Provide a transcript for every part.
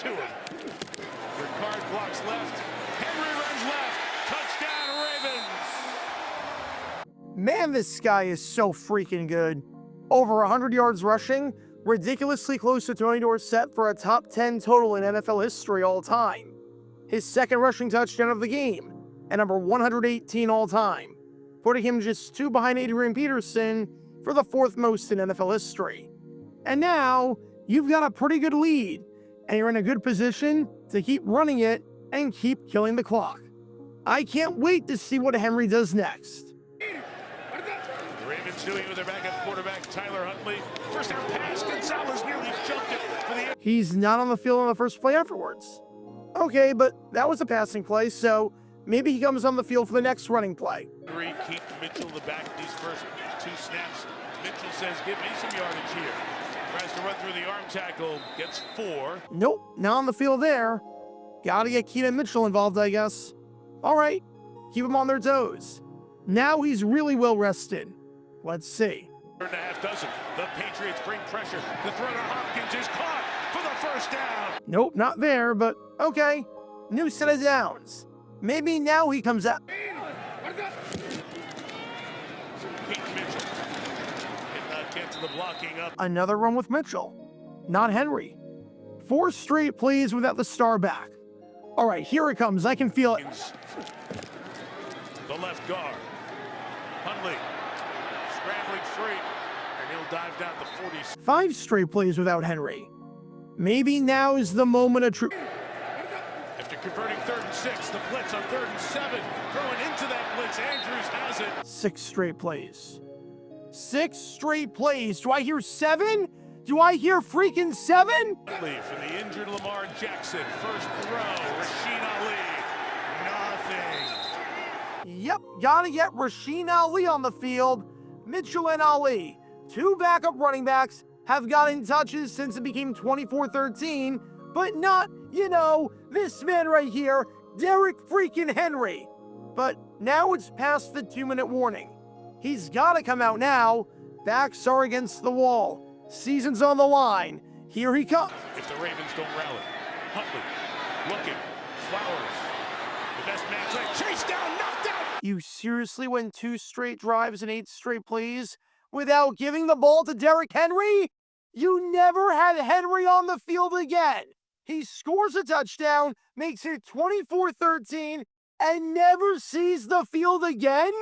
to him. Ricard blocks left. Henry runs left. Touchdown, Ravens. Man, this guy is so freaking good. Over 100 yards rushing, ridiculously close to throwing doors set for a top 10 total in NFL history all time. His second rushing touchdown of the game, and number 118 all time, putting him just 2 behind Adrian Peterson for the 4th most in NFL history. And now, you've got a pretty good lead, and you're in a good position to keep running it and keep killing the clock. I can't wait to see what Henry does next. The Ravens doing it with their backup quarterback, Tyler Huntley. First down pass, Gonzalez nearly jumped it for the... He's not on the field on the first play afterwards. Okay, but that was a passing play, so maybe he comes on the field for the next running play. Keep Mitchell the back these first 2 snaps. Mitchell says, give me some yardage here. Tries to run through the arm tackle, gets 4. Nope, not on the field there. Gotta get Keenan Mitchell involved, I guess. All right, keep them on their toes. Now he's really well rested. Let's see. 3.5 dozen. The Patriots bring pressure. The throw to Hopkins is caught for the first down. Nope, not there, but okay. New set of downs. Maybe now he comes out. Pete Mitchell did not get to the blocking up. Another run with Mitchell, not Henry. 4 straight plays without the star back. All right, here it comes. I can feel it. The left guard. Huntley scrambling free, and he'll dive down the 40. 5 straight plays without Henry. Maybe now is the moment of truth. After converting 3rd and 6, the blitz on 3rd and 7. Throwing into that blitz, Andrews has it. 6 straight plays. 6 straight plays. Do I hear 7? Do I hear freaking 7? For the injured Lamar Jackson. First throw, Rasheen Ali. Nothing. Yep, gotta get Rasheen Ali on the field. Mitchell and Ali, 2 backup running backs, have gotten touches since it became 24-13, but not, this man right here, Derrick freaking Henry. But now it's past the 2-minute warning. He's gotta come out now. Backs are against the wall. Season's on the line. Here he comes. If the Ravens don't rally, Huntley looking, Flowers, the best man play, chase down, knocked out. You seriously went 2 straight drives and 8 straight plays without giving the ball to Derrick Henry? You never had Henry on the field again. He scores a touchdown, makes it 24-13, and never sees the field again?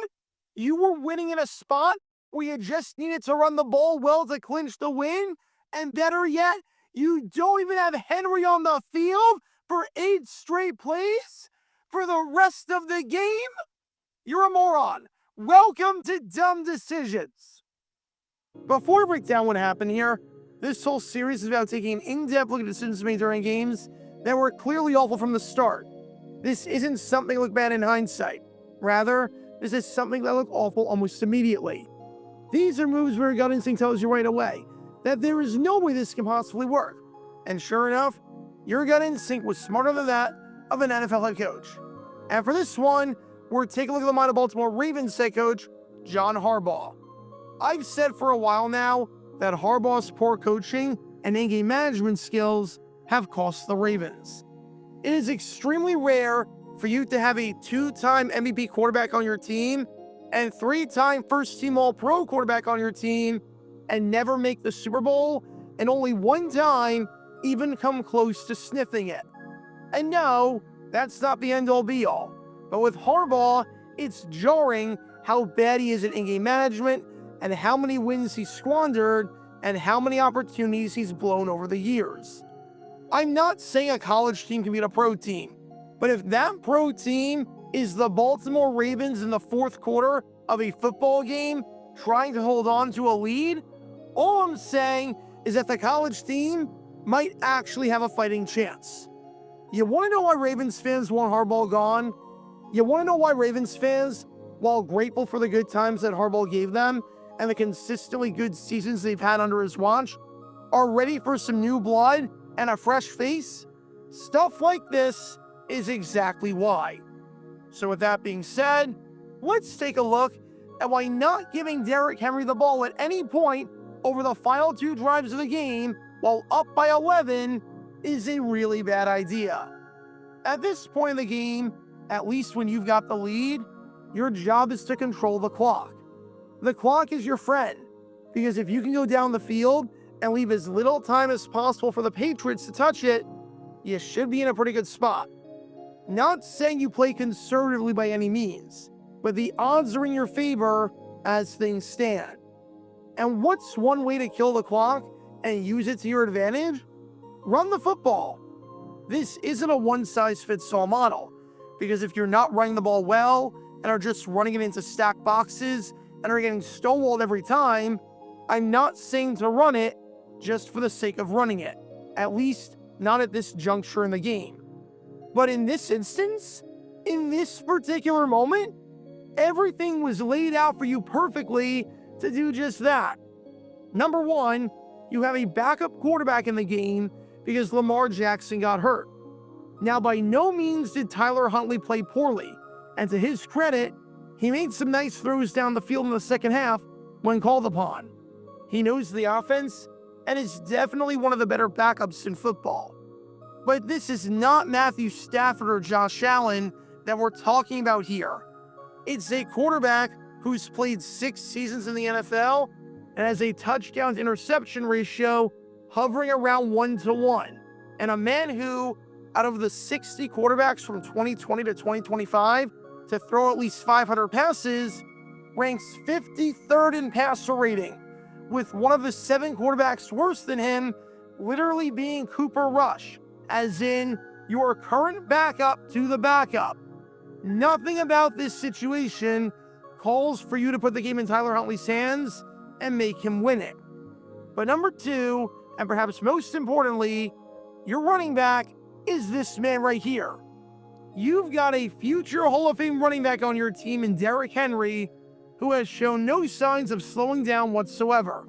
You were winning in a spot where you just needed to run the ball well to clinch the win? And better yet, you don't even have Henry on the field for 8 straight plays for the rest of the game? You're a moron. Welcome to Dumb Decisions. Before I break down what happened here, this whole series is about taking an in-depth look at decisions made during games that were clearly awful from the start. This isn't something that looked bad in hindsight. Rather, this is something that looked awful almost immediately. These are moves where your gut instinct tells you right away that there is no way this can possibly work. And sure enough, your gut instinct was smarter than that of an NFL head coach. And for this one, we're taking a look at the mind of Baltimore Ravens head coach, John Harbaugh. I've said for a while now that Harbaugh's poor coaching and in-game management skills have cost the Ravens. It is extremely rare for you to have a 2-time MVP quarterback on your team and 3-time first-team All-Pro quarterback on your team and never make the Super Bowl, and only 1 time even come close to sniffing it. And no, that's not the end-all be-all. But with Harbaugh, it's jarring how bad he is at in-game management and how many wins he squandered and how many opportunities he's blown over the years. I'm not saying a college team can beat a pro team, but if that pro team is the Baltimore Ravens in the 4th quarter of a football game trying to hold on to a lead, all I'm saying is that the college team might actually have a fighting chance. You want to know why Ravens fans want Harbaugh gone? You want to know why Ravens fans, while grateful for the good times that Harbaugh gave them and the consistently good seasons they've had under his watch, are ready for some new blood and a fresh face? Stuff like this is exactly why. So with that being said, let's take a look at why not giving Derrick Henry the ball at any point over the final 2 drives of the game while up by 11 is a really bad idea. At this point in the game, at least when you've got the lead, your job is to control the clock. The clock is your friend, because if you can go down the field and leave as little time as possible for the Patriots to touch it, you should be in a pretty good spot. Not saying you play conservatively by any means, but the odds are in your favor as things stand. And what's one way to kill the clock and use it to your advantage? Run the football. This isn't a one-size-fits-all model, because if you're not running the ball well and are just running it into stacked boxes and are getting stonewalled every time, I'm not saying to run it just for the sake of running it, at least not at this juncture in the game. But in this instance, in this particular moment, everything was laid out for you perfectly to do just that. Number one, you have a backup quarterback in the game because Lamar Jackson got hurt. Now, by no means did Tyler Huntley play poorly, and to his credit, he made some nice throws down the field in the second half when called upon. He knows the offense and is definitely one of the better backups in football. But this is not Matthew Stafford or Josh Allen that we're talking about here. It's a quarterback who's played 6 seasons in the NFL and has a touchdown to interception ratio hovering around 1-to-1, and a man who, out of the 60 quarterbacks from 2020 to 2025 to throw at least 500 passes, ranks 53rd in passer rating, with one of the 7 quarterbacks worse than him literally being Cooper Rush, as in your current backup to the backup. Nothing about this situation calls for you to put the game in Tyler Huntley's hands and make him win it. But number 2, and perhaps most importantly, your running back is this man right here. You've got a future Hall of Fame running back on your team in Derrick Henry, who has shown no signs of slowing down whatsoever.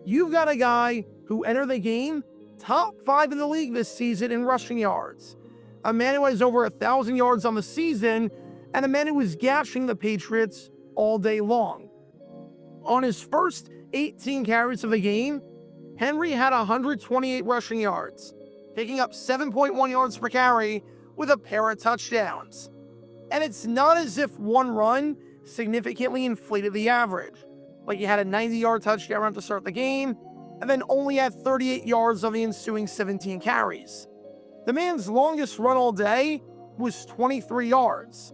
You've got a guy who entered the game top 5 in the league this season in rushing yards, a man who has over 1,000 yards on the season, and a man who is gashing the Patriots all day long. On his first 18 carries of the game, Henry had 128 rushing yards, picking up 7.1 yards per carry with a pair of touchdowns. And it's not as if one run significantly inflated the average, like he had a 90-yard touchdown run to start the game, and then only had 38 yards on the ensuing 17 carries. The man's longest run all day was 23 yards.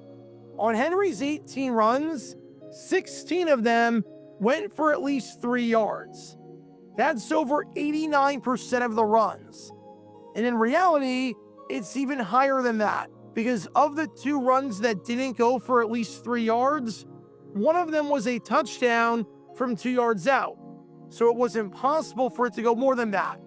On Henry's 18 runs, 16 of them went for at least 3 yards. That's over 89% of the runs. And in reality, it's even higher than that, because of the 2 runs that didn't go for at least 3 yards, one of them was a touchdown from 2 yards out. So it was impossible for it to go more than that.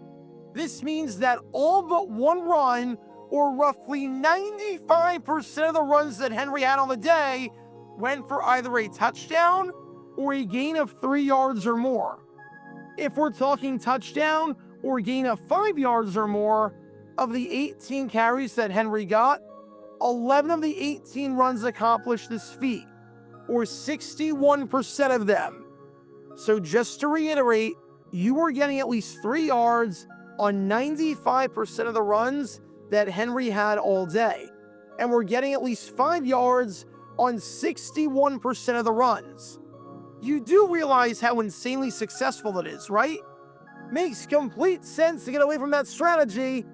This means that all but one run, or roughly 95% of the runs that Henry had on the day, went for either a touchdown or a gain of 3 yards or more. If we're talking touchdown or gain of 5 yards or more, of the 18 carries that Henry got, 11 of the 18 runs accomplished this feat, or 61% of them. So just to reiterate, you were getting at least 3 yards on 95% of the runs that Henry had all day, and we're getting at least 5 yards on 61% of the runs. You do realize how insanely successful it is, right? Makes complete sense to get away from that strategy.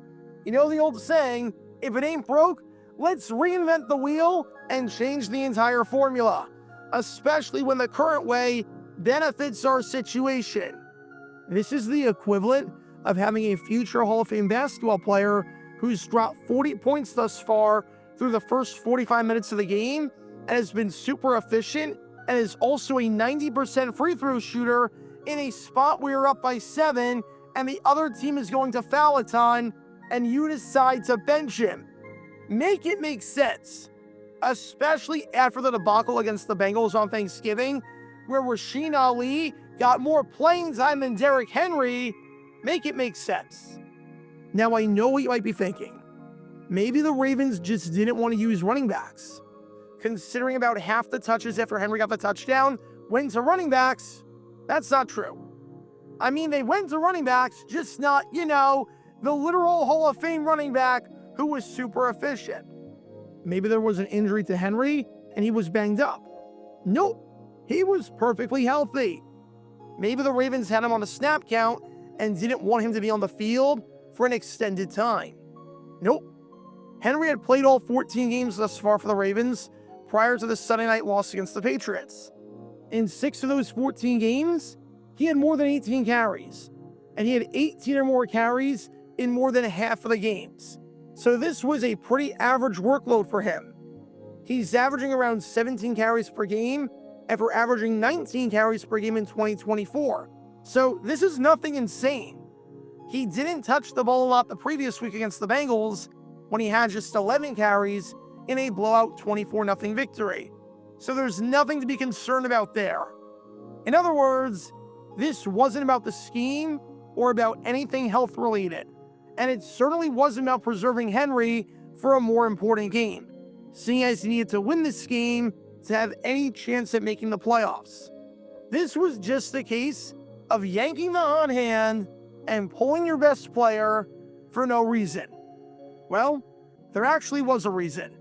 You know the old saying, if it ain't broke, let's reinvent the wheel and change the entire formula, especially when the current way benefits our situation. This is the equivalent of having a future Hall of Fame basketball player who's dropped 40 points thus far through the first 45 minutes of the game and has been super efficient and is also a 90% free throw shooter in a spot where you're up by 7 and the other team is going to foul a ton and you decide to bench him. Make it make sense, especially after the debacle against the Bengals on Thanksgiving, where Rasheen Ali got more playing time than Derrick Henry. Make it make sense. Now, I know what you might be thinking. Maybe the Ravens just didn't want to use running backs. Considering about half the touches after Henry got the touchdown went to running backs, that's not true. I mean, they went to running backs, just not, the literal Hall of Fame running back who was super efficient. Maybe there was an injury to Henry and he was banged up. Nope, he was perfectly healthy. Maybe the Ravens had him on a snap count and didn't want him to be on the field for an extended time. Nope. Henry had played all 14 games thus far for the Ravens prior to the Sunday night loss against the Patriots. In 6 of those 14 games, he had more than 18 carries, and he had 18 or more carries in more than half of the games. So this was a pretty average workload for him. He's averaging around 17 carries per game after averaging 19 carries per game in 2024. So this is nothing insane. He didn't touch the ball a lot the previous week against the Bengals when he had just 11 carries in a blowout 24-0 victory. So there's nothing to be concerned about there. In other words, this wasn't about the scheme or about anything health-related. And it certainly wasn't about preserving Henry for a more important game, seeing as he needed to win this game to have any chance at making the playoffs. This was just a case of yanking the hot hand and pulling your best player for no reason. Well, there actually was a reason.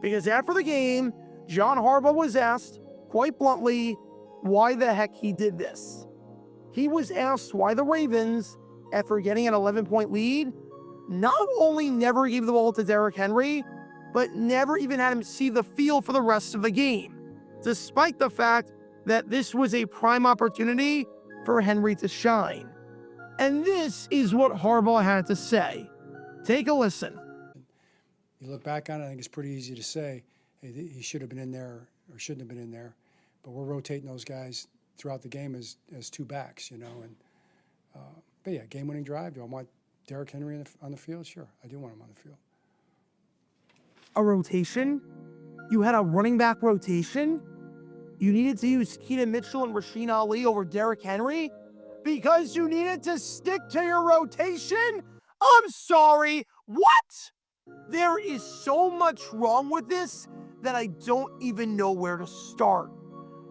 Because after the game, John Harbaugh was asked, quite bluntly, why the heck he did this. He was asked why the Ravens, after getting an 11-point lead, not only never gave the ball to Derrick Henry, but never even had him see the field for the rest of the game, despite the fact that this was a prime opportunity for Henry to shine. And this is what Harbaugh had to say. Take a listen. You look back on it, I think it's pretty easy to say, hey, he should have been in there or shouldn't have been in there. But we're rotating those guys throughout the game as two backs, you know. And but yeah, game-winning drive. Do I want Derrick Henry on the field? Sure, I do want him on the field. A rotation? You had a running back rotation? You needed to use Keaton Mitchell and Rasheen Ali over Derrick Henry? Because you needed to stick to your rotation? I'm sorry, what? There is so much wrong with this that I don't even know where to start.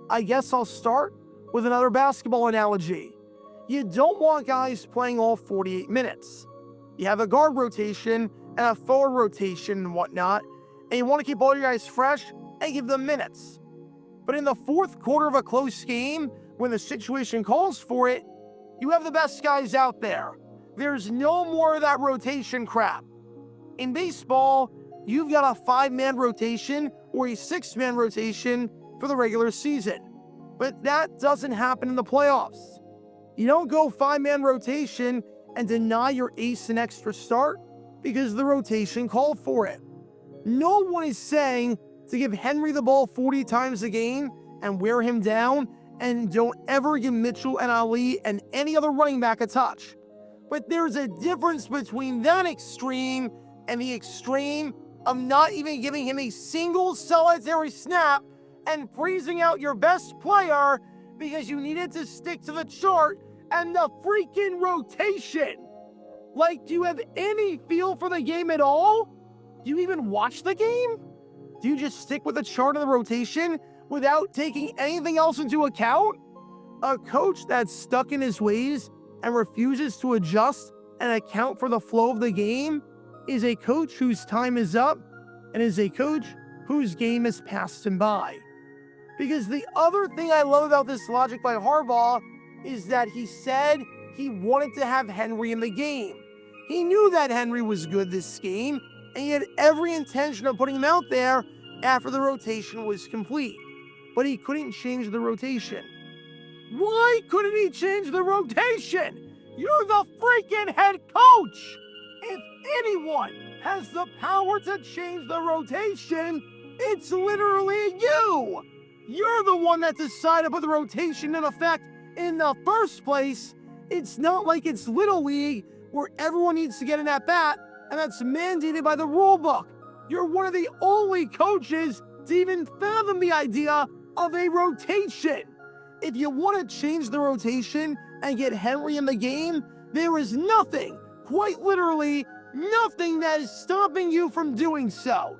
I guess I'll start with another basketball analogy. You don't want guys playing all 48 minutes. You have a guard rotation and a forward rotation and whatnot, and you want to keep all your guys fresh and give them minutes. But in the fourth quarter of a close game, when the situation calls for it, you have the best guys out there. There's no more of that rotation crap. In baseball, you've got a 5-man rotation or a 6-man rotation for the regular season. But that doesn't happen in the playoffs. You don't go 5-man rotation and deny your ace an extra start because the rotation called for it. No one is saying to give Henry the ball 40 times a game and wear him down, and don't ever give Mitchell and Ali and any other running back a touch. But there's a difference between that extreme and the extreme of not even giving him a single solitary snap and freezing out your best player because you needed to stick to the chart and the freaking rotation. Like, do you have any feel for the game at all? Do you even watch the game? Do you just stick with the chart and the rotation without taking anything else into account? A coach that's stuck in his ways and refuses to adjust and account for the flow of the game is a coach whose time is up and is a coach whose game has passed him by. Because the other thing I love about this logic by Harbaugh is that he said he wanted to have Henry in the game. He knew that Henry was good this game, and he had every intention of putting him out there after the rotation was complete. But he couldn't change the rotation. Why couldn't he change the rotation? You're the freaking head coach! If anyone has the power to change the rotation, it's literally you! You're the one that decided to put the rotation in effect in the first place. It's not like it's Little League where everyone needs to get an at-bat, and that's mandated by the rule book. You're one of the only coaches to even fathom the idea of a rotation. If you want to change the rotation and get Henry in the game, there is nothing, quite literally nothing, that is stopping you from doing so.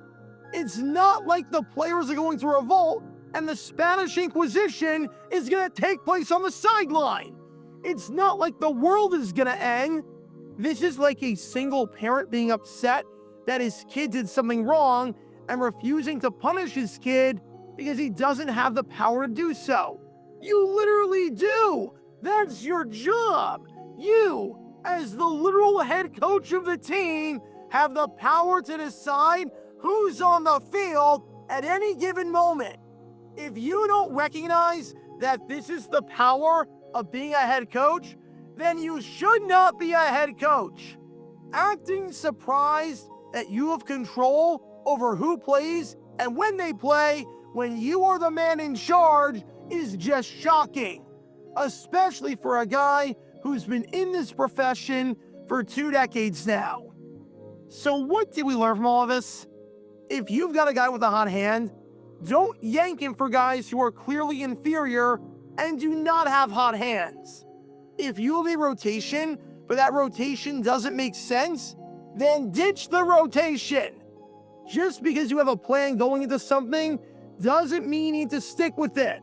It's not like the players are going to revolt and the Spanish Inquisition is going to take place on the sideline. It's not like the world is going to end This is like a single parent being upset that his kid did something wrong and refusing to punish his kid because he doesn't have the power to do so. You literally do! That's your job! You, as the literal head coach of the team, have the power to decide who's on the field at any given moment. If you don't recognize that this is the power of being a head coach, then you should not be a head coach. Acting surprised that you have control over who plays and when they play when you are the man in charge is just shocking, especially for a guy who's been in this profession for 2 decades now. So what did we learn from all of this? If you've got a guy with a hot hand, don't yank him for guys who are clearly inferior and do not have hot hands. If you have a rotation, but that rotation doesn't make sense, then ditch the rotation. Just because you have a plan going into something doesn't mean you need to stick with it.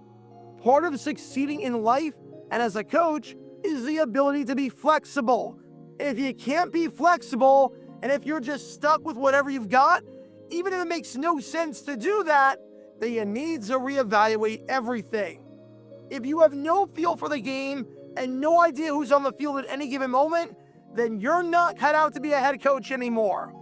Part of succeeding in life and as a coach is the ability to be flexible. If you can't be flexible, and if you're just stuck with whatever you've got, even if it makes no sense to do that, then you need to reevaluate everything. If you have no feel for the game and no idea who's on the field at any given moment, then you're not cut out to be a head coach anymore.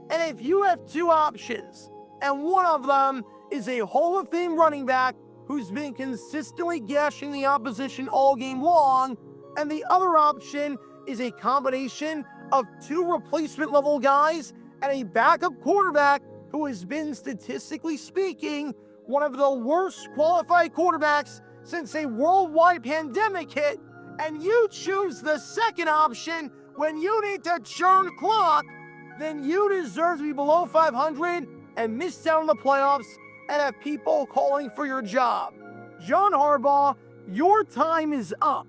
And if you have 2 options, and one of them is a Hall of Fame running back who's been consistently gashing the opposition all game long, and the other option is a combination of 2 replacement level guys and a backup quarterback who has been, statistically speaking, one of the worst qualified quarterbacks since a worldwide pandemic hit, and you choose the second option when you need to churn clock, then you deserve to be below 500 and miss out on the playoffs and have people calling for your job. John Harbaugh, your time is up,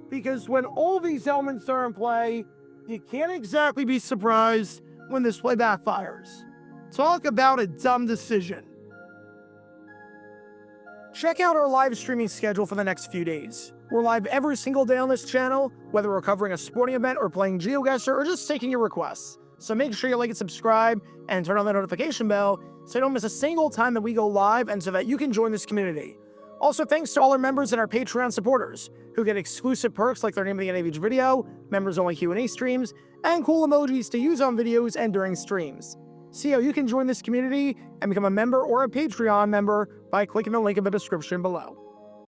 because when all these elements are in play, you can't exactly be surprised when this play backfires. Talk about a dumb decision. Check out our live streaming schedule for the next few days. We're live every single day on this channel, whether we're covering a sporting event or playing GeoGuessr or just taking your requests. So make sure you like and subscribe and turn on the notification bell so you don't miss a single time that we go live and so that you can join this community. Also, thanks to all our members and our Patreon supporters who get exclusive perks like their name at the end of each video, members-only Q&A streams, and cool emojis to use on videos and during streams. See how you can join this community and become a member or a Patreon member by clicking the link in the description below.